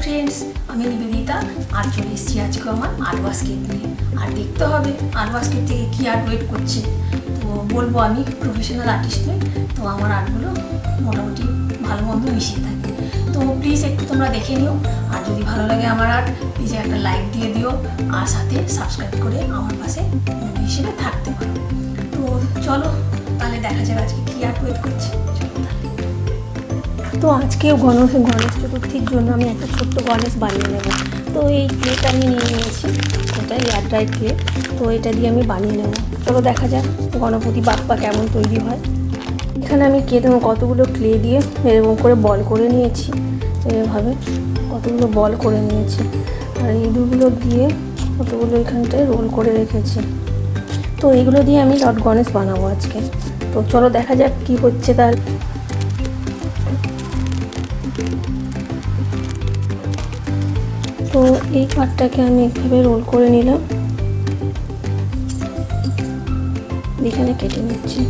Friends, আমি নিবেদিতা আর চলে এসেছি আজকে আমার আর্ট বাস্কেট নিয়ে। আর দেখতে হবে আর্ট বাস্কেট থেকে কী আর্ট ওয়েট করছে। তো বলবো আমি প্রফেশনাল আর্টিস্ট নই, তো আমার আর্টগুলো মোটামুটি ভালো মন্দ মিশিয়ে থাকে। তো প্লিজ একটু তোমরা দেখে নিও, আর যদি ভালো লাগে আমার আর্ট প্লিজ একটা লাইক দিয়ে দিও, আর সাথে সাবস্ক্রাইব করে আমার পাশে বন্ধু হিসেবে থাকতে পারো। তো চলো তাহলে দেখা যাবে আজকে কী আর্ট ওয়েট করছে। তো আজকেও গণেশ চতুর্থীর জন্য আমি একটা ছোট্ট গণেশ বানিয়ে নেব। তো এই ক্লেটা আমি নিয়ে নিয়েছি, এটা এয়ার ড্রাই ক্লে। তো এটা দিয়ে আমি বানিয়ে নেব। চলো দেখা যাক গণপতি বাপ্পা কেমন তৈরি হয়। এখানে আমি কতগুলো ক্লে দিয়ে এরকম করে বল করে নিয়েছি, এভাবে কতগুলো বল করে নিয়েছি। আর এইগুলো দিয়ে কতগুলো এখানটায় রোল করে রেখেছি। তো এইগুলো দিয়ে আমি লর্ড গণেশ বানাবো আজকে। তো চলো দেখা যাক কি হচ্ছে তার। তো এই পার্টটাকে আমি এইভাবে রোল করে নিলাম, এখানে কেটে নিচ্ছি।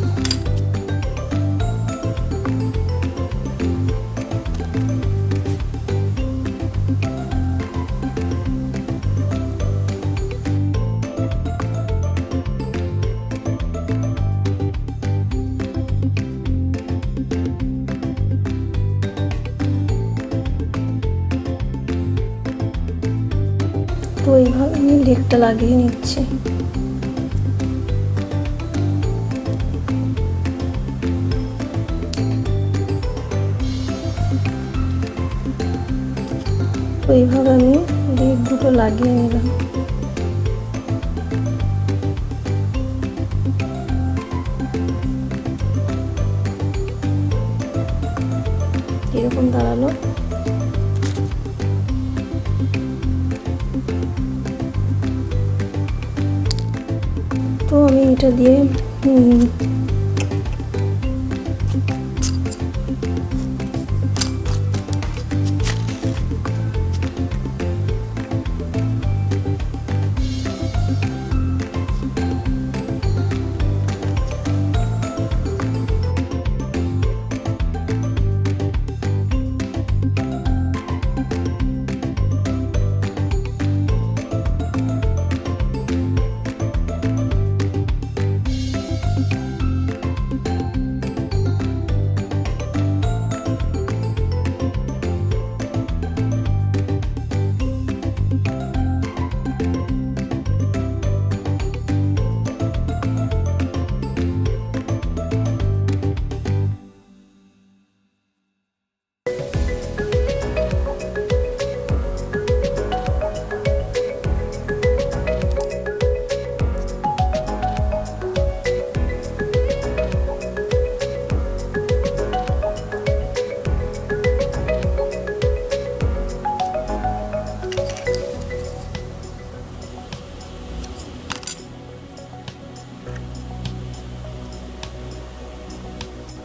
তো এইভাবে আমি লেগটা লাগিয়ে নিচ্ছি। তো এইভাবে আমি লেগ দুটো লাগিয়ে নিলাম। এরকম দাঁড়ালো। তো আমি এটা দিয়ে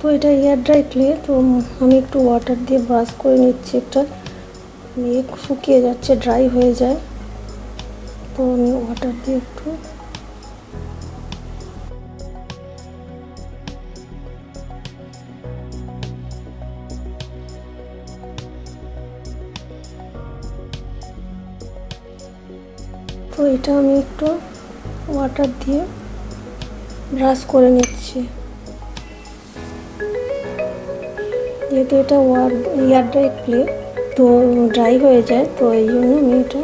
তো এটা এয়ার ড্রাই ক্লে। তো আমি একটু ওয়াটার দিয়ে ব্রাশ করে নিচ্ছি। একটা মেঘ শুকিয়ে যাচ্ছে, ড্রাই হয়ে যায়, তো আমি ওয়াটার দিয়ে একটু তো এটা আমি একটু ওয়াটার দিয়ে ব্রাশ করে নিচ্ছি। যেহেতু এটা এয়ার ড্রাই ক্লে, তো ড্রাই হয়ে যায়, তো এই জন্য আমি এটা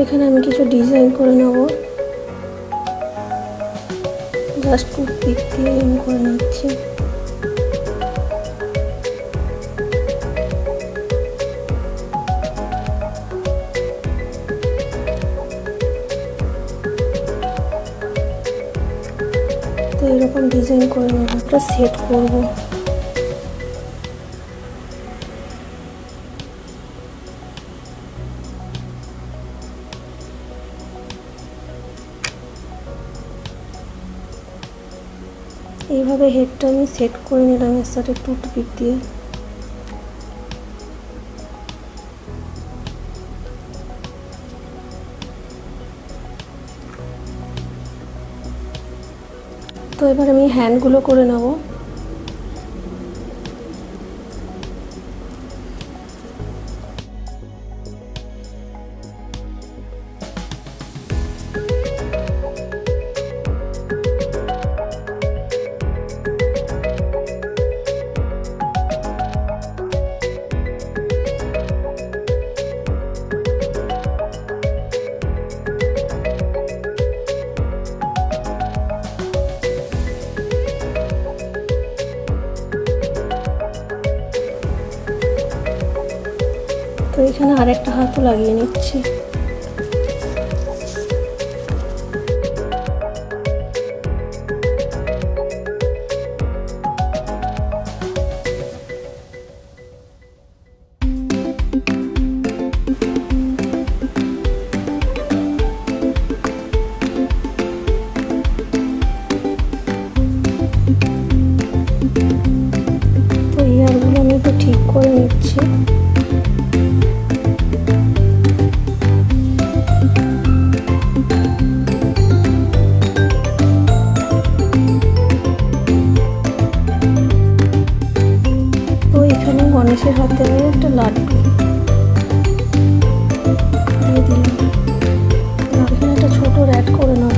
এখানে আমি কিছু ডিজাইন করে নেব। জাস্ট টুথপিক দিয়ে আমি করে নিচ্ছি। তো এরকম ডিজাইন করে নেব, একটা সেট করব। এইভাবে হেডটা আমি সেট করে নিলাম এর সাথে টুথপিক দিয়ে। তো এবার আমি হ্যান্ডগুলো করে নেব। তো এখানে আরেকটা হাতও লাগিয়ে নিচ্ছি। তো ইয়ারগুলো আমি একটু ঠিক করে নিচ্ছি। গণেশের হাতে আমি একটা লাড্ডু দিয়ে দিলাম। এখানে একটা ছোট র্যাট করে নেব।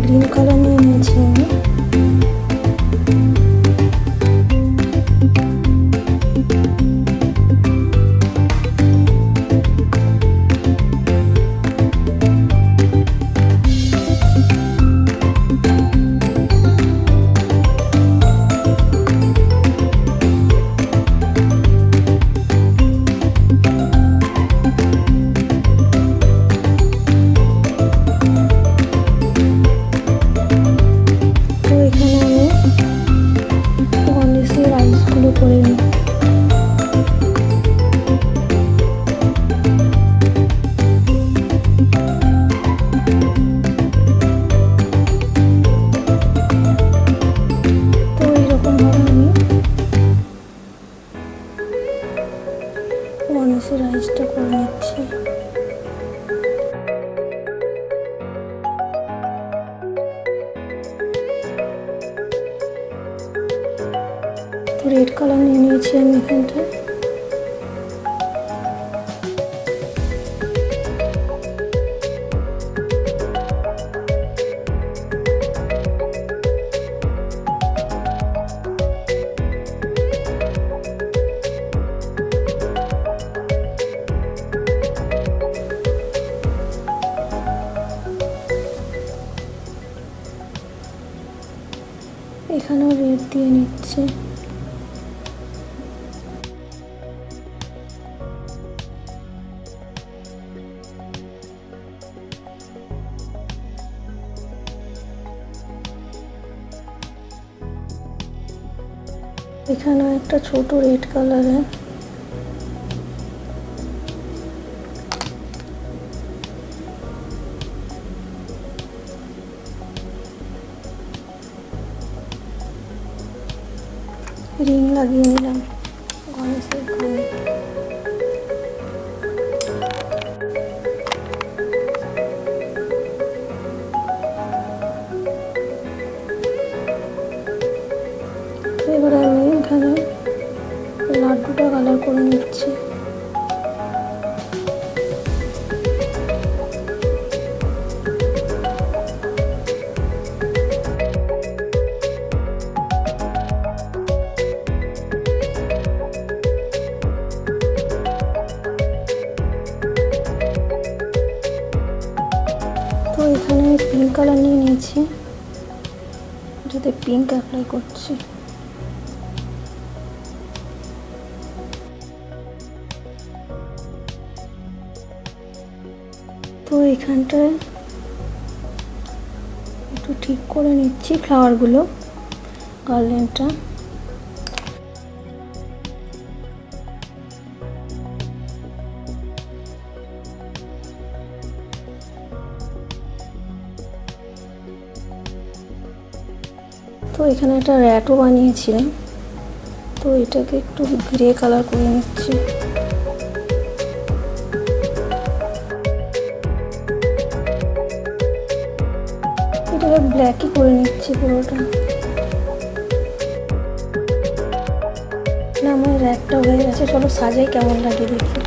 গ্রিন কালার নিয়ে নিয়েছি আমি। করে নিই। তো এইরকমভাবে আমি গণেশের রাইসটা করে নিচ্ছি। রেড কালার নিয়ে নিয়েছি আমি এখানটায়। এখানেও রেড দিয়ে নিচ্ছে। এখানেও একটা ছোট রেড কালারের রিং লাগিয়ে নিলাম গণেশের কানে। এবার আমি এখানে লাড্ডুটা কালার করে নিচ্ছি। তো এখানে আমি পিঙ্ক কালার নিয়ে নিয়েছি, এটাতে পিঙ্ক অ্যাপ্লাই করছি। তো এখানটায় একটু ঠিক করে নিচ্ছি ফ্লাওয়ারগুলো, গার্ল্যান্ডটা। তো এখানে একটা র্যাটও বানিয়েছিলাম, তো এটাকে একটু গ্রে কালার করে নিচ্ছি। এটাকে ব্ল্যাকই করে নিচ্ছি পুরোটা। না, আমার র্যাকটা হয়ে গেছে, চলো সাজাই কেমন লাগে দেখি।